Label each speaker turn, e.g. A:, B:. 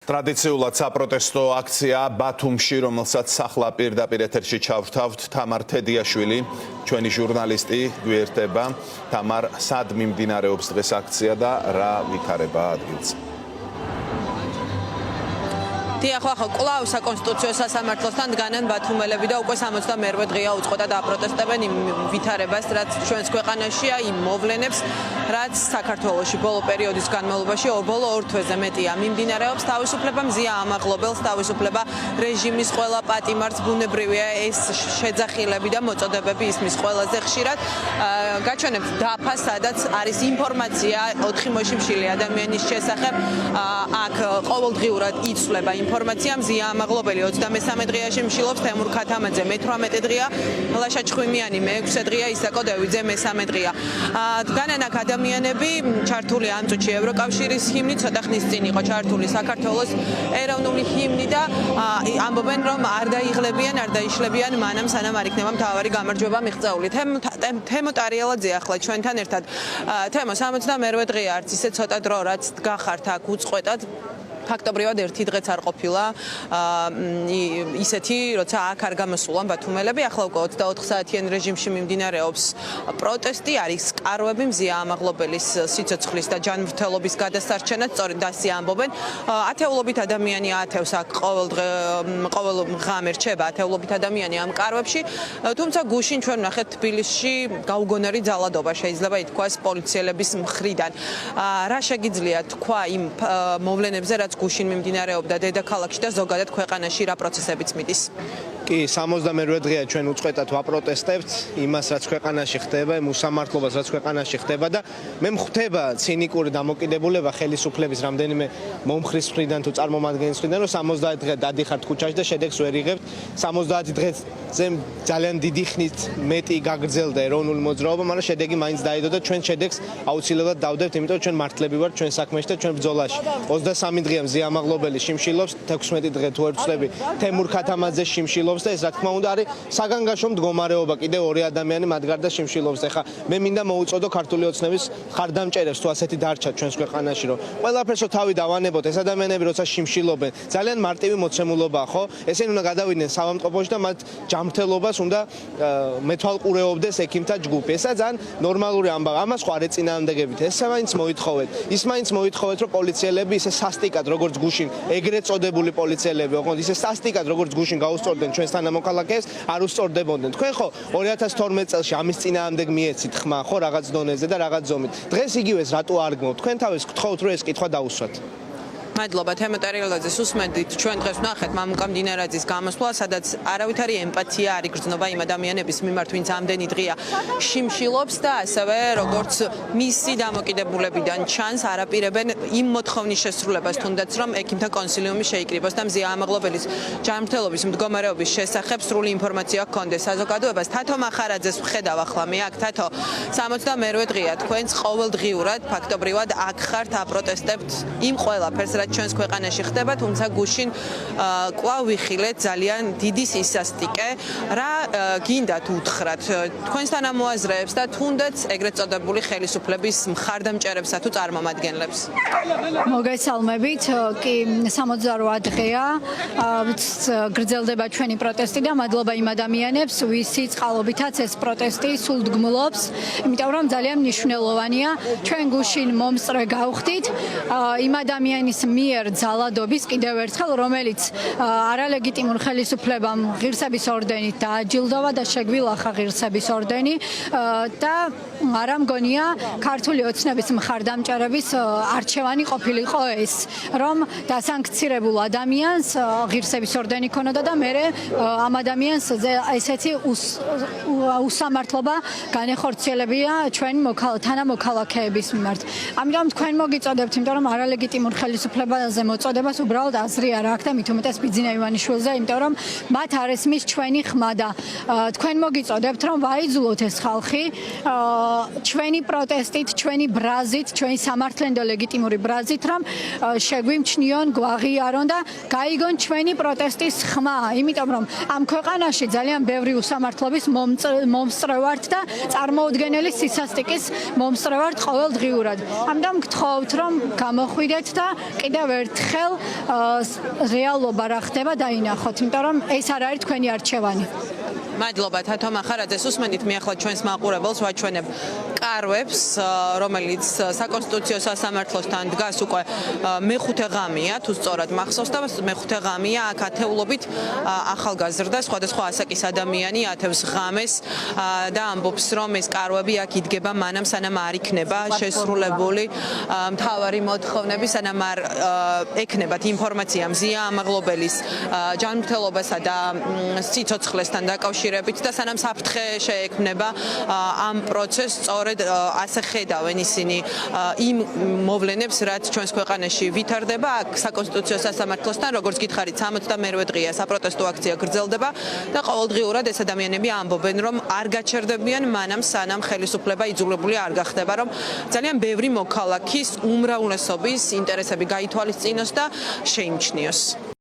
A: ტრადიციულად საპროტესტო აქცია ბათუმში, რომელსაც ახლა პირდაპირ ეთერში ჩავრთავთ. თამარ თედიაშვილი, ჩვენი ჟურნალისტი, გვერდება. თამარ, სად მიმდინარეობს დღეს აქცია და რა ვითარება ადგილზე?
B: ახლა კვლავ საკონსტიტუციო სასამართლოსთან დგანან ბათუმელები და უკვე 62 დღეა უწყოდა და აპროტესტებენ იმ ვითარებას, რაც ჩვენს ქვეყანაშია, იმ მოვლენებს, რაც საქართველოში ბოლო პერიოდის განმავლობაში ბოლო 2 თვეზე მეტია მიმდინარეობს. თავისუფლება მზია ამაღლობელს, თავისუფლება რეჟიმის ყველა პატიმარს, ბუნებრივია ეს შეძახილები და მოწოდებები ისმის ყველაზე ხშირად. გაჩვენებთ დაფას, სადაც არის ინფორმაცია 4 მოშიმშილი ადამიანის შესახებ. აქ ყოველდღიურად იცვლება ინფორმაცია მზია ამაღლობელი 23 დღეაში მშილობს, თემურ ქათამაძე მე-18 დღეა, ლაშა ჩხვიმიანი მე-6 დღეა, ისაკო დევიძე მე-3 დღეა. დგანან აქ ადამიანები ჩართული ამ წუთში ევროკავშირის ჰიმნი, ცოტა ხნის წინ იყო ჩართული საქართველოს ეროვნული ჰიმნი და ამბობენ, რომ არ დაიღლებიან, არ დაიშლებიან მანამ სანამ არ იქნება მთავარი გამარჯვება მიღწეული. თემო ტარიელაძე ახლა ჩვენთან ერთად. თემო 62 დღეა არც ისე ცოტა დრო, რაც გახართ აქ უწყვეტად. ფაქტობრივად ერთი დღეც არ ყოფილა ისეთი, როცა აქ არ გამოსულან ბათუმელები. ახლა უკვე 24 საათიან რეჟიმში მიმდინარეობს პროტესტი, არის სკარვები მზია ამაღლობელის სიცოცხლის და ჯანმრთელობის გადასარჩენად, სწორედ ასე ამბობენ. ათეულობით ადამიანი ათევს აქ ყოველ ღამე რჩება ათეულობით ადამიანი ამ კარვებში, თუმცა გუშინ ჩვენ ვნახეთ თბილისში გაუგონარი ძალადობა შეიძლება ითქვას პოლიციელების მხრიდან. რა შეგიძლია თქვა იმ მოვლენებზე, რაც გუშინ მიმდინარეობდა დედაქალაქში და ზოგადად ქვეყანაში რა პროცესებიც მიდის?
C: კი, 62 დღეა ჩვენ უწყვეტად ვაპროტესტებთ იმას, რაც ქვეყანაში ხდება, იმ უსამართლობას, რაც ქვეყანაში ხდება და მე მხვდება ცინიკური დამოკიდებულება ხელისუფლების რამდენიმე მომხრის მხრიდან თუ წარმომადგენლის მხრიდან, რომ 70 დღე დადიხართ ქუჩაში და შედეგს ვერ იღებთ. 70 დღეზე ძალიან დიდი ხნით მეტი გაგრძელდა ეროვნული მოძრაობა, მაგრამ შედეგი მაინც დაიდო და ჩვენ შედეგს აუცილებლად დავდებთ, იმიტომ რომ ჩვენ მართლები ვართ ჩვენ საქმეში და ჩვენ ბრძოლაში. 23 დღეა მზია ამაღლობელი შიმშილობს, 16 დღე თუ ვერ ვცდები, თემურ ქათამაძე შიმშილობს და ეს რა თქმა უნდა არის საგანგაშო მდგომარეობა, კიდევ 2 ადამიანი მათ გარდა შიმშილობს. ეხლა მე მინდა მოუწოდო ქართული ოცნების ხარდამჭერებს თუ ასეთი დარჩათ ჩვენს ქვეყანაში, რომ ყველაფერსო თავი დავანებოთ, ეს ადამიანები როცა შიმშილობენ, ძალიან მარტივი მოცემულობაა, ხო? ესენი უნდა გადავიდნენ საავადმყოფოში და მათ ჯანმრთელობას უნდა მეთვალყურეობდეს ექიმთა ჯგუფი. ესა ძალიან ნორმალური ამბავი. ამას ხო არ ეწინააღმდეგებით. ეს მაინც მოითხოვეთ. ის მაინც მოითხოვეთ, რომ პოლიციელები ისე სასტიკად, როგორც გუშინ ეგრეთ წოდებული პოლიციელები, ოღონდ ისე სასტიკად, როგორც გუშინ გაუსწორდნენ ჩვენს თანამოქალაქეებს, არ უსწორდებოდნენ. თქვენ ხო 2012 წელს ამის წინააღმდეგ მიეცით ხმა, ხო, რაღაც დონეზე და რაღაც ზომით. დღეს იგივეს რატო არ გმობთ? თქვენ თავის გთხოვთ, რომ ეს კითხვა დაუსვათ.
B: მადლობა თემო ტარიელაძეს უსმენდით. ჩვენ დღეს ვნახეთ მამუკა მდინარაძის გამოსვლა, სადაც არავითარი ემპათია არ იგრძნობა იმ ადამიანების მიმართ, ვინც ამდენი დღეა შიმშილობს და ასევე როგორც მისი დამოკიდებულებიდან ჩანს, არაპირებენ იმ მოთხოვნის შესრულებას, თუნდაც რომ ექიმთა კონსილიუმი შეიკრიბოს და მზია ამაღლობელის ჯანმრთელობის მდგომარეობის შესახებ სრული ინფორმაცია ჰქონდეს საზოგადოებას. თათო მახარაძეს ვხედავ ახლა მე აქ, თათო 62 დღეა თქვენს ყოველდღიურად ფაქტობრივად აქ ხართ, აპროტესტებთ იმ ყველაფერს, რაც ჩვენს ქვეყანაში ხდება, თუმცა გუშინ კვლავ ვიხილეთ ძალიან დიდი სისასტიკე. რა გინდათ უთხრათ თქვენს თანამოაზრეებს და თუნდაც ეგრეთ წოდებული ხელისუფლების მხარდამჭერებსა თუ წარმომადგენლებს?
D: მოგესალმებით. კი, 68 დღეა გრძელდება ჩვენი პროტესტი და მადლობა იმ ადამიანებს, ვისი წყალობითაც ეს პროტესტი სულდგმლობს, იმიტომ რომ ძალიან მნიშვნელოვანია. ჩვენ გუშინ მომსწრე გავხდით იმ ადამიანის მიერ ძალადობის კიდევ ერთხელ, რომელიც არალეგიტიმურ ხელისუფლებამ ღირსების ორდენით დააჯილდოვა და შეგვილახა ღირსების ორდენი და არა მგონია ქართული ოცნების მხარდამჭერების არჩევანი ყოფილიყო ეს, რომ დასანქცირებულ ადამიანს ღირსების ორდენი ქონოდა და მე ამ ადამიანს ესეთი უსამართლობა განეხორციელებია ჩვენ თანამოქალაქეების მიმართ. ამიტომ თქვენ მოგიწოდებთ, იმიტომ რომ არალეგიტიმურ ხელისუფლებაზე მოწოდებას უბრალოდ აზრი არ აქვს და მით უმეტეს ბიძინა ივანიშვილზე, იმიტომ რომ მათ არ ესმის ჩვენი ხმა და თქვენ მოგიწოდებთ, რომ ვაიძულოთ ეს ხალხი ჩვენი პროტესტით, ჩვენი ბრაზით, ჩვენი სამართლენდო ლეგიტიმური ბრაზით, რომ შეგვიმჩნიონ, გვაღიარონ და გაიგონ ჩვენი პროტესტის ხმა, იმიტომ რომ ამ ქვეყანაში ძალიან ბევრი უსამართლობის მომსწრე ვართ და წარმოუდგენელი სისასტიკის მომსწრე ვართ ყოველდღიურად. ამიტომ გთხოვთ, რომ გამოხვიდეთ და კიდევ ერთხელ რეალობა რა ხდება დაინახოთ, იმიტომ რომ ეს არ არის თქვენი არჩევანი.
B: მადლობა თათო მახარაძეს უსმენით მე ახლა ჩვენს მაყურებელს ვაჩვენებ კარვებს რომელიც საკონსტიტუციო სასამართლოსთან დგას უკვე მეხუთე ღამეა თუ სწორად მახსოვს და მეხუთე ღამეა აქ ათეულობით ახალგაზრდა სხვადასხვა ასაკის ადამიანი ათევს ღამეს და ამბობს რომ ეს კარვები აქ იდგება მანამ სანამ არ იქნება შესრულებული მთავარი მოთხოვნები სანამ არ ექნებათ ინფორმაცია მზია ამაღლობელის ჯანმრთელობასა და სიცოცხლესთან დაკავშირებით და სანამ საფრთხე შეექმნება ამ პროცესს სწორედ ასე ხედავენ ისინი იმ მოვლენებს რაც ჩვენს ქვეყანაში ვითარდება აქ საკონსტიტუციო სასამართლოსთან როგორც გითხარით 68 დღეა საპროტესტო აქცია გრძელდება და ყოველდღიურად ეს ადამიანები ამბობენ რომ არ გაჩერდებიან მანამ სანამ ხელისუფლება იძულებული არ გახდება რომ ძალიან ბევრი მოქალაქის უმრავლესობის ინტერესები გაითვალისწინოს და შეიმჩნიოს